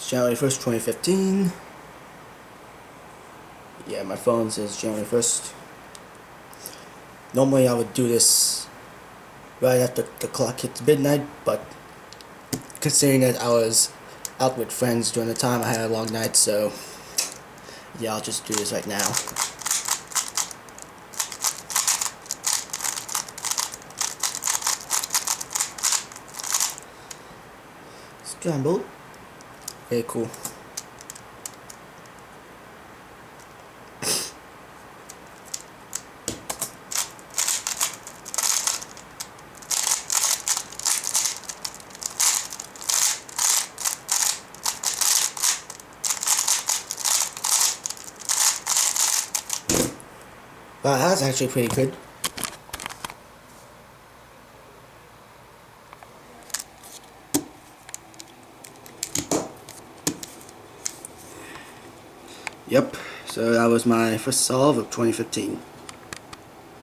It's January 1st, 2015. Yeah, my phone says January 1st. Normally I would do this right after the clock hits midnight, but considering that I was out with friends during the time, I had a long night, so yeah, I'll just do this right now. Scrambled. Very cool. Wow, that's actually pretty good. Yep, so that was my first solve of 2015.